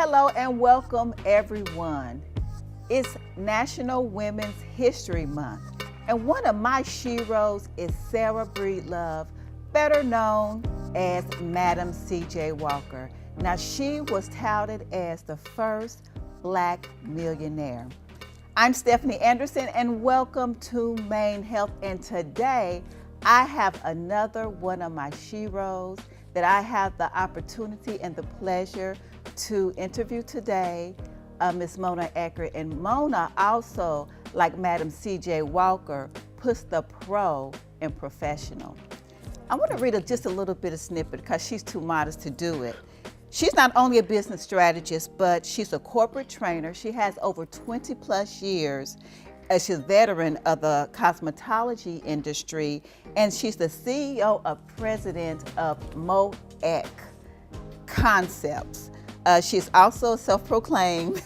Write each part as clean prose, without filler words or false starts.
hello, and welcome everyone. It's National Women's History Month, and one of my sheroes is Sarah Breedlove, better known as Madam C.J. Walker. Now, she was touted as the first Black millionaire. I'm Stephanie Anderson, and welcome to Maine Health. And today, I have another one of my sheroes that I have the opportunity and the pleasure to interview today, Miss Mona Echard. And Mona also, like Madam C.J. Walker, puts the pro in professional. I want to read just a little bit of snippet because she's too modest to do it. She's not only a business strategist, but she's a corporate trainer. She has over 20 plus years as she's a veteran of the cosmetology industry, and she's the CEO of president of MoEC Concepts. She's also a self-proclaimed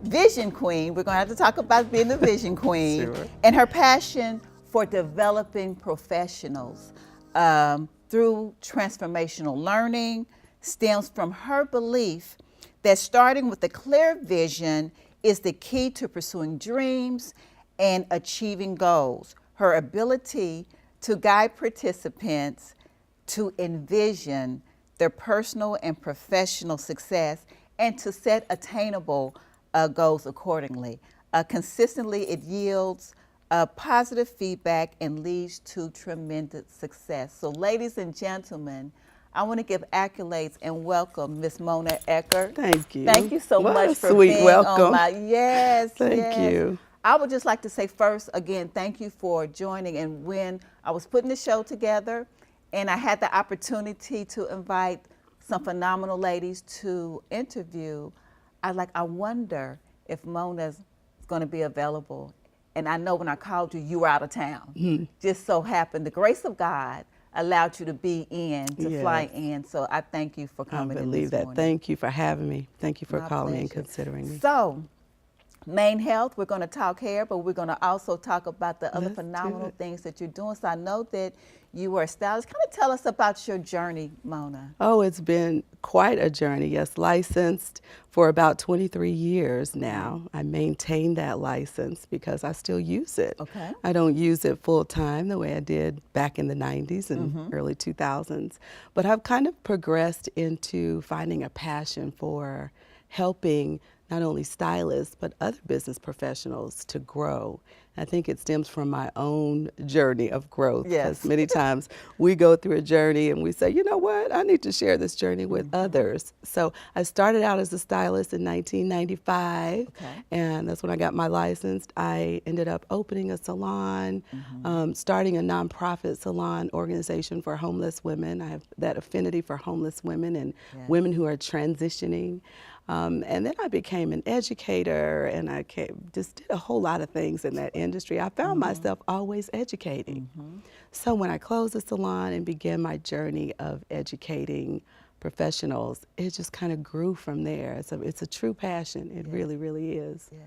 vision queen. We're gonna have to talk about being the vision queen. Sure. And her passion for developing professionals through transformational learning stems from her belief that starting with a clear vision is the key to pursuing dreams and achieving goals. Her ability to guide participants to envision their personal and professional success and to set attainable goals accordingly. Consistently, it yields positive feedback and leads to tremendous success. So, ladies and gentlemen, I want to give accolades and welcome Miss Mona Echard. Thank you. Thank you so What much a for sweet being welcome. on my, yes. Thank you. I would just like to say first, again, thank you for joining. And when I was putting the show together and I had the opportunity to invite some phenomenal ladies to interview, I wonder if Mona's going to be available. And I know when I called you, you were out of town. Mm-hmm. Just so happened, the grace of God allowed you to be in, to fly in. So I thank you for coming in this morning. I believe that. Thank you for having me. Thank you for My calling me and pleasure. considering me. So, Maine Health, we're going to talk hair, but we're going to also talk about the other phenomenal things that you're doing. So I know that you were a stylist. Kind of tell us about your journey, Mona. Oh, it's been quite a journey. Yes, licensed for about 23 years now. I maintain that license because I still use it. Okay. I don't use it full time the way I did back in the 90s and early 2000s. But I've kind of progressed into finding a passion for helping not only stylists, but other business professionals to grow. I think it stems from my own journey of growth. Yes. Because many times we go through a journey and we say, you know what, I need to share this journey with others. So I started out as a stylist in 1995, and that's when I got my license. I ended up opening a salon, starting a nonprofit salon organization for homeless women. I have that affinity for homeless women and women who are transitioning. And then I became an educator, and I just did a whole lot of things in that industry. I found myself always educating. So when I closed the salon and began my journey of educating professionals, it just kind of grew from there. It's a true passion. It really, really is. Yes.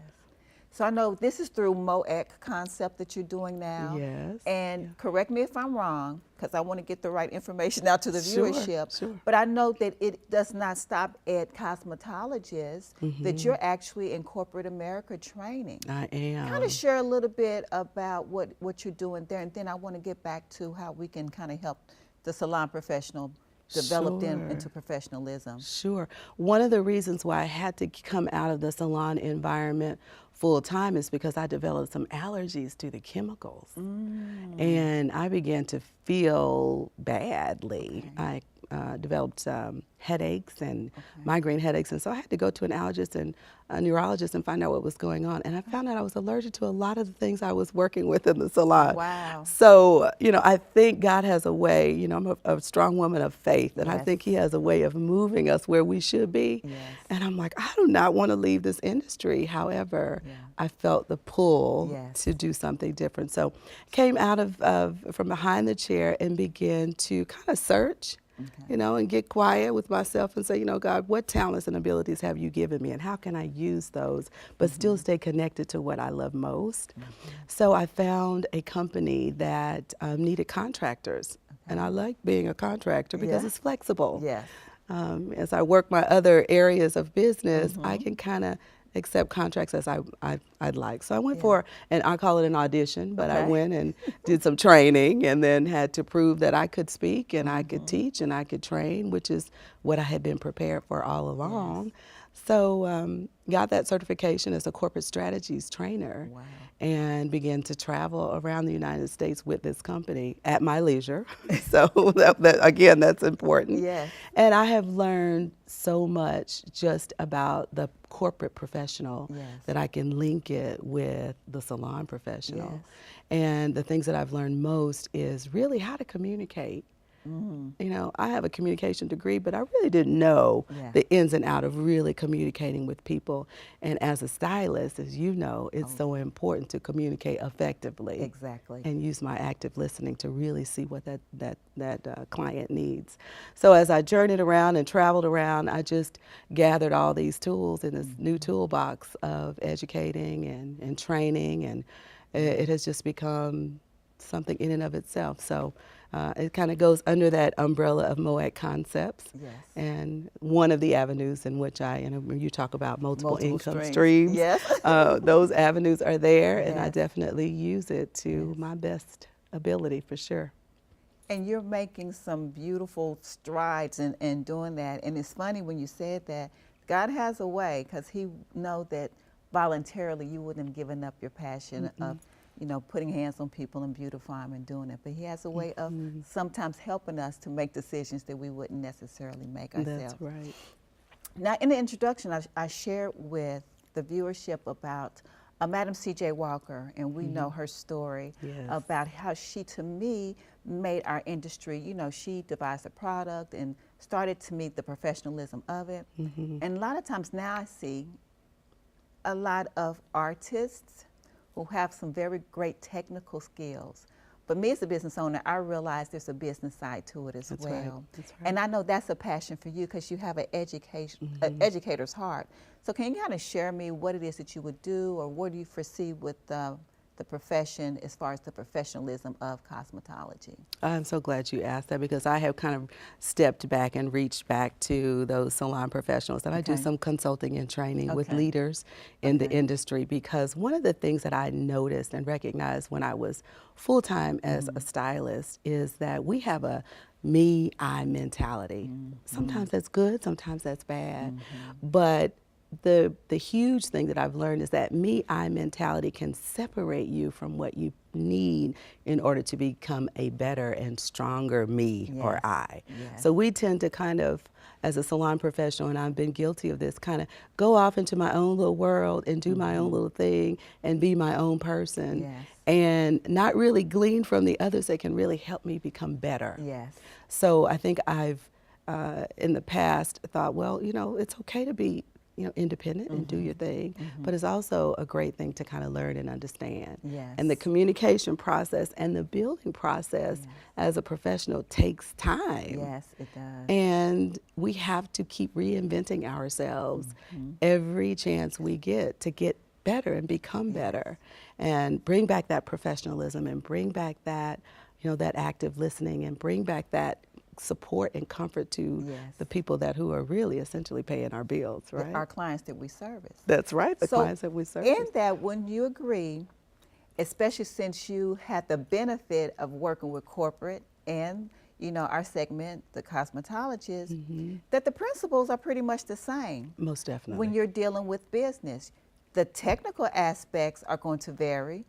So I know this is through MoEC Concept that you're doing now. Yes. And correct me if I'm wrong, because I want to get the right information out to the viewership. Sure. But I know that it does not stop at cosmetologists, that you're actually in corporate America training. I am. Kind of share a little bit about what you're doing there, and then I want to get back to how we can kind of help the salon professional develop them into professionalism. Sure. One of the reasons why I had to come out of the salon environment full time is because I developed some allergies to the chemicals. And I began to feel badly. I developed headaches and migraine headaches, and so I had to go to an allergist and a neurologist and find out what was going on. And I found out I was allergic to a lot of the things I was working with in the salon. Wow. So, I think God has a way, I'm a strong woman of faith, and I think He has a way of moving us where we should be. Yes. And I'm like, I do not want to leave this industry. However, I felt the pull to do something different. So came out from behind the chair and began to kind of search. And get quiet with myself and say, God, what talents and abilities have you given me, and how can I use those, but still stay connected to what I love most? So I found a company that needed contractors, and I like being a contractor because it's flexible. Yes. as I work my other areas of business, I can kind of accept contracts as I'd like. So I went for, and I call it an audition, but I went and did some training and then had to prove that I could speak and I could teach and I could train, which is what I had been prepared for all along. So got that certification as a corporate strategies trainer. Wow. And began to travel around the United States with this company at my leisure. So again, that's important. Yes. And I have learned so much just about the corporate professional that I can link it with the salon professional. Yes. And the things that I've learned most is really how to communicate. You know, I have a communication degree, but I really didn't know the ins and out of really communicating with people. And as a stylist, as you know, it's so important to communicate effectively. Exactly. And use my active listening to really see what that client needs. So as I journeyed around and traveled around, I just gathered all these tools in this new toolbox of educating and training, and it has just become something in and of itself. So it kind of goes under that umbrella of MOAC concepts. Yes. And one of the avenues in which when you talk about multiple income streams. streams, Yes. those avenues are there, and I definitely use it to my best ability for sure. And you're making some beautiful strides in doing that. And it's funny when you said that, God has a way, because he knows that voluntarily you wouldn't have given up your passion of, you know, putting hands on people and beautifying and doing it. But he has a way of sometimes helping us to make decisions that we wouldn't necessarily make ourselves. That's right. Now, in the introduction, I shared with the viewership about Madam C.J. Walker, and we know her story about how she, to me, made our industry, you know, she devised a product and started to meet the professionalism of it. And a lot of times now I see a lot of artists who have some very great technical skills. But me as a business owner, I realize there's a business side to it as well. Right. That's right. And I know that's a passion for you because you have an educator's heart. So can you kind of share me what it is that you would do, or what do you foresee with the profession as far as the professionalism of cosmetology? I'm so glad you asked that, because I have kind of stepped back and reached back to those salon professionals, and I do some consulting and training with leaders in the industry, because one of the things that I noticed and recognized when I was full-time as a stylist is that we have a me, I mentality. Sometimes that's good, sometimes that's bad, but the huge thing that I've learned is that me, I mentality can separate you from what you need in order to become a better and stronger me or I. So we tend to kind of, as a salon professional, and I've been guilty of this, kind of go off into my own little world and do my own little thing and be my own person, and not really glean from the others that can really help me become better. So I think I've, in the past, thought, well, you know, it's okay to be, you know, independent and do your thing, but it's also a great thing to kind of learn and understand. And the communication process and the building process as a professional takes time. Yes, it does. And we have to keep reinventing ourselves every chance we get to get better and become better, and bring back that professionalism, and bring back that, you know, that active listening, and bring back that support and comfort to the people who are really essentially paying our bills, right? Our clients that we service. That's right, the clients that we service. In that, wouldn't you agree, especially since you had the benefit of working with corporate and, you know, our segment, the cosmetologists, that the principles are pretty much the same? Most definitely. When you're dealing with business, the technical aspects are going to vary,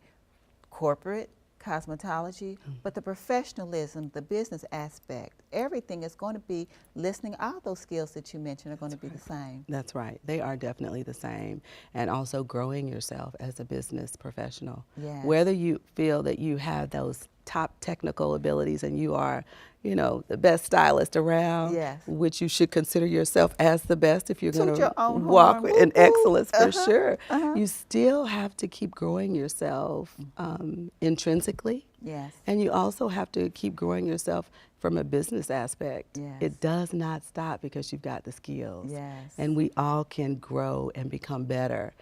corporate, cosmetology, but the professionalism, the business aspect, everything is going to be listening. All those skills that you mentioned are going to be the same. That's right. They are definitely the same. And also growing yourself as a business professional. Whether you feel that you have those top technical abilities and you are, you know, the best stylist around, which you should consider yourself as the best if you're going to walk in excellence for sure. You still have to keep growing yourself intrinsically. And you also have to keep growing yourself from a business aspect. It does not stop because you've got the skills. And we all can grow and become better.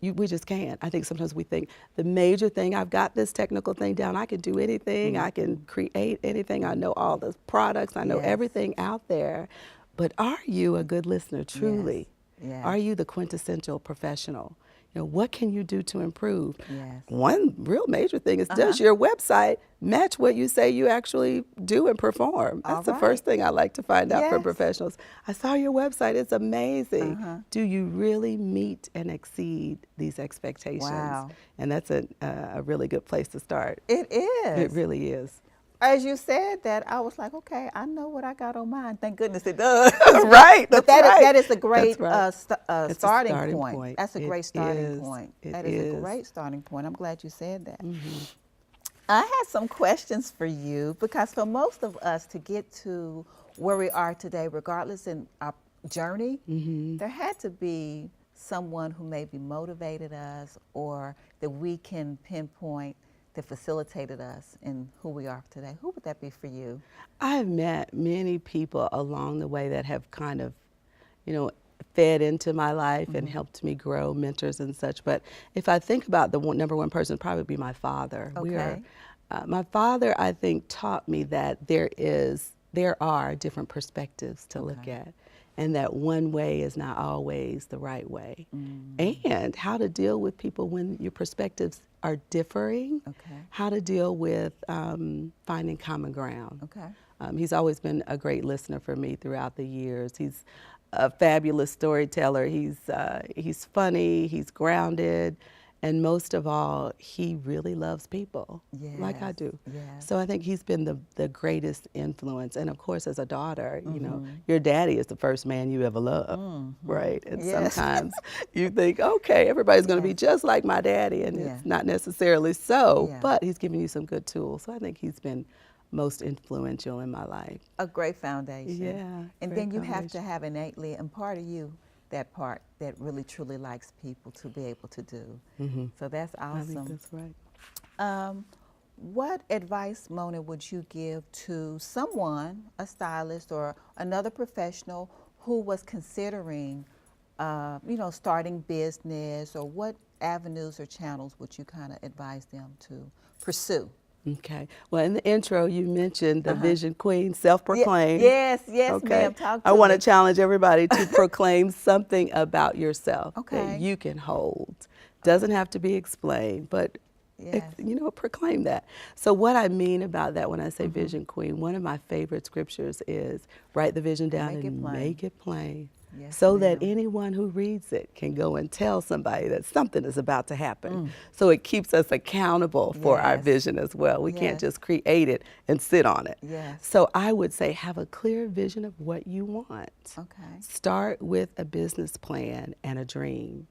We just can't. I think sometimes we think the major thing, I've got this technical thing down, I can do anything, I can create anything, I know all the products, I know everything out there. but are you a good listener truly? Yes. Are you the quintessential professional? You know, what can you do to improve? Yes. One real major thing is, does your website match what you say you actually do and perform? That's the first thing I like to find out from professionals. I saw your website, it's amazing. Do you really meet and exceed these expectations? Wow. And that's a really good place to start. It is. It really is. As you said that, I was like, okay, I know what I got on mine. Thank goodness it does. That's right. But that is a great starting point. That's a great starting point. That is a great starting point. I'm glad you said that. I had some questions for you because for most of us to get to where we are today, regardless in our journey, there had to be someone who maybe motivated us or that we can pinpoint that facilitated us in who we are today. Who would that be for you? I've met many people along the way that have kind of, you know, fed into my life and helped me grow, mentors and such. But if I think about the number one person, it'd probably be my father. Okay. My father, I think, taught me that there are different perspectives to look at, and that one way is not always the right way, and how to deal with people when your perspectives are differing, how to deal with finding common ground. He's always been a great listener for me throughout the years. He's a fabulous storyteller. He's funny, he's grounded, and most of all, he really loves people, like I do. So I think he's been the greatest influence. And of course, as a daughter, you know, your daddy is the first man you ever loved, right? And sometimes you think, okay, everybody's going to be just like my daddy, and it's not necessarily so, but he's giving you some good tools. So I think he's been most influential in my life. A great foundation. Yeah. And then you have to have innately, and part of you, that part that really truly likes people to be able to do. So that's awesome. I think that's right. What advice, Mona, would you give to someone, a stylist or another professional who was considering, you know, starting business, or what avenues or channels would you kind of advise them to pursue? Okay. Well, in the intro, you mentioned the Vision Queen, self-proclaimed. Yes, ma'am. I want to challenge everybody to proclaim something about yourself that you can hold. Doesn't have to be explained, but you know, proclaim that. So what I mean about that when I say Vision Queen, one of my favorite scriptures is write the vision down and make it plain. So that anyone who reads it can go and tell somebody that something is about to happen. So it keeps us accountable for our vision as well. We can't just create it and sit on it. So I would say have a clear vision of what you want. Start with a business plan and a dream.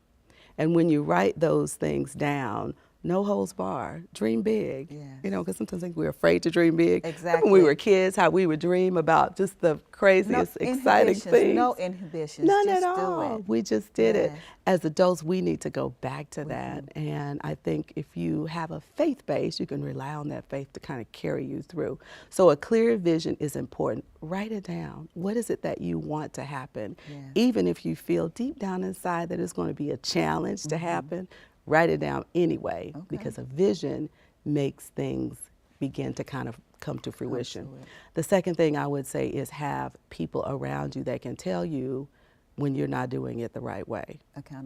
And when you write those things down, no holds barred, dream big. You know, because sometimes I think we're afraid to dream big. When we were kids, how we would dream about just the craziest, exciting things. No inhibitions. None just at all. Do it. We just did it. As adults, we need to go back to that. And I think if you have a faith base, you can rely on that faith to kind of carry you through. So a clear vision is important. Write it down. What is it that you want to happen? Even if you feel deep down inside that it's going to be a challenge to happen, write it down anyway, because a vision makes things begin to kind of come to fruition. The second thing I would say is have people around you that can tell you when you're not doing it the right way.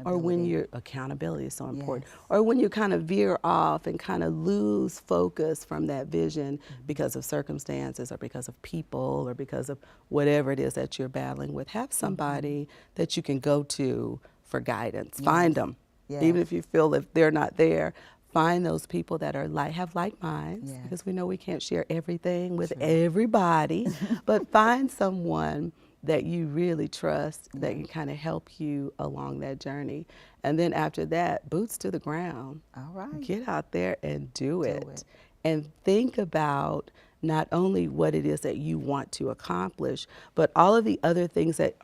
Or when accountability is so important. Or when you kind of veer off and kind of lose focus from that vision because of circumstances or because of people or because of whatever it is that you're battling with. Have somebody that you can go to for guidance. Find them. Even if you feel that they're not there, find those people that are have like minds, because we know we can't share everything with everybody, but find someone that you really trust that can kind of help you along that journey. And then after that, boots to the ground. Get out there and do it. And think about not only what it is that you want to accomplish, but all of the other things that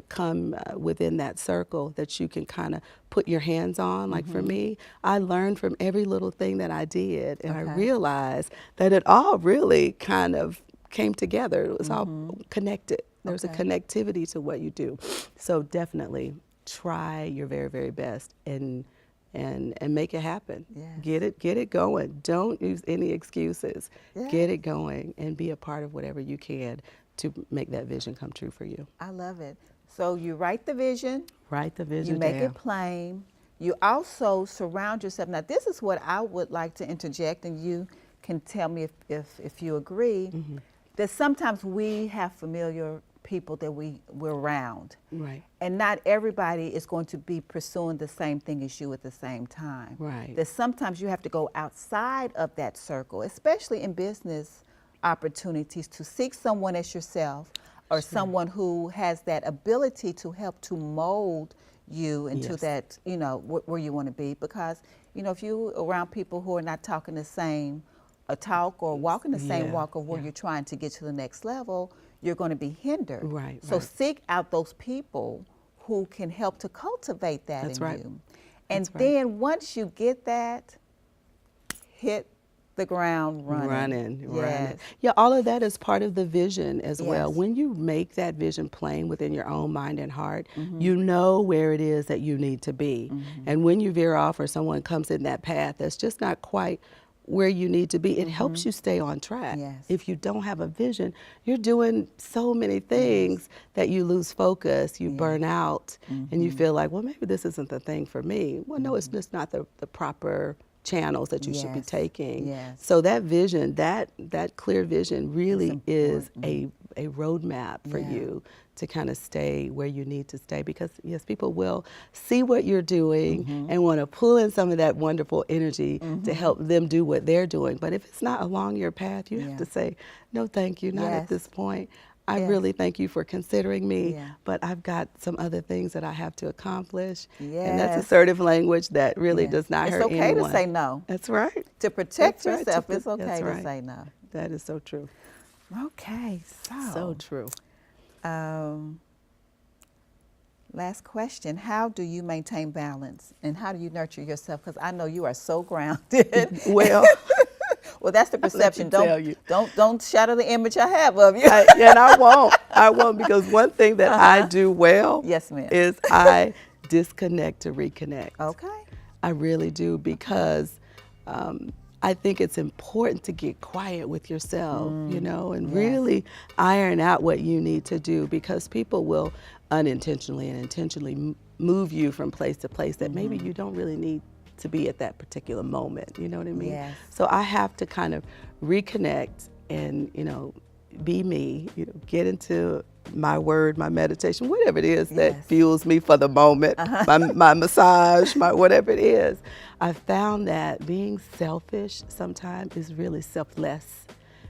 come within that circle that you can kind of put your hands on. Like for me, I learned from every little thing that I did, and I realized that it all really kind of came together. It was all connected. There's a connectivity to what you do. So definitely try your very, very best and and make it happen. Yes. Get it going. Don't use any excuses. Yes. Get it going and be a part of whatever you can to make that vision come true for you. I love it. So you write the vision. Write the vision You make down. it plain. You also surround yourself. Now, this is what I would like to interject, and you can tell me if you agree, that sometimes we have familiar people that we're around. Right. And not everybody is going to be pursuing the same thing as you at the same time. Right. That sometimes you have to go outside of that circle, especially in business opportunities, to seek someone as yourself or someone who has that ability to help to mold you into that, you know, where you want to be. Because, you know, if you around people who are not talking the same talk or walking the same walk of where you're trying to get to the next level, you're going to be hindered. Right. So seek out those people who can help to cultivate that in you. And then once you get that, hit the ground running. Running. Yeah, all of that is part of the vision as well. Yes. When you make that vision plain within your own mind and heart, you know where it is that you need to be. And when you veer off or someone comes in that path that's just not quite where you need to be, it helps you stay on track. Yes. If you don't have a vision, you're doing so many things that you lose focus, you burn out, and you feel like, well, maybe this isn't the thing for me. Well, no, it's just not the proper channels that you should be taking. Yes. So that vision, that clear vision really is a roadmap for you to kind of stay where you need to stay, because yes, people will see what you're doing and want to pull in some of that wonderful energy to help them do what they're doing. But if it's not along your path, you have to say, no, thank you, not at this point. I really thank you for considering me, but I've got some other things that I have to accomplish. And that's assertive language that really does not hurt anyone. It's okay to say no. That's right. To protect yourself, it's okay to say no. That is so true. Okay, So true. Last question, how do you maintain balance and how do you nurture yourself? Because I know you are so grounded. Well, that's the perception. Tell you. Don't shatter the image I have of you. And I won't, because one thing that I do well is I disconnect to reconnect. Okay. I really do, because I think it's important to get quiet with yourself, you know, and really iron out what you need to do, because people will unintentionally and intentionally move you from place to place that maybe you don't really need to be at that particular moment, you know what I mean? Yes. So I have to kind of reconnect and, you know, be me, you know, get into my word, my meditation, whatever it is that fuels me for the moment, my massage, my whatever it is. I've found that being selfish sometimes is really selfless,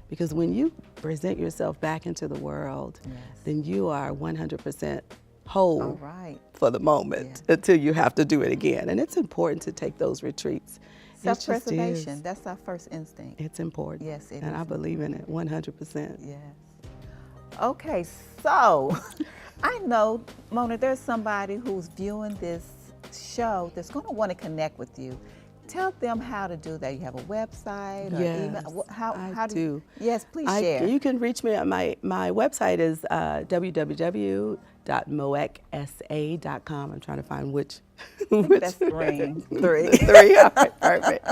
because when you present yourself back into the world, then you are 100% whole for the moment until you have to do it again. And it's important to take those retreats. Self-preservation, that's our first instinct. It's important. Yes, it is. And I believe in it 100%. Yes. Okay, so I know, Mona, there's somebody who's viewing this show that's going to want to connect with you. Tell them how to do that. You have a website or email? How do you? Yes, please share. You can reach me at my website is www.moecsa.com. I'm trying to find which that's three. Three. All right, perfect.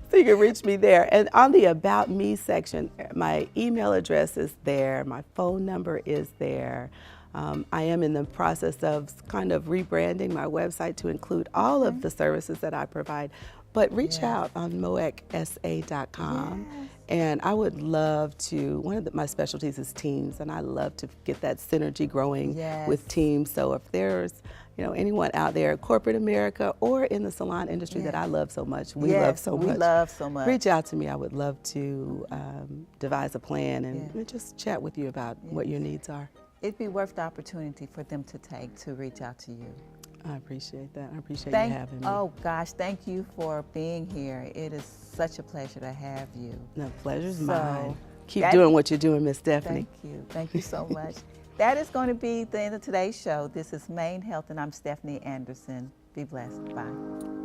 So you can reach me there. And on the About Me section, my email address is there. My phone number is there. I am in the process of kind of rebranding my website to include all of the services that I provide. But reach out on moecsa.com. And I would love to, one of my specialties is teams, and I love to get that synergy growing with teams. So if there's, you know, anyone out there, corporate America or in the salon industry that I love so much, we love so much, reach out to me. I would love to devise a plan and just chat with you about what your needs are. It'd be worth the opportunity for them to take to reach out to you. I appreciate that. I appreciate you having me. Oh gosh, thank you for being here. It is such a pleasure to have you. The pleasure's mine. Keep doing what you're doing, Miss Stephanie. Thank you. Thank you so much. That is going to be the end of today's show. This is Main Health, and I'm Stephanie Anderson. Be blessed. Bye.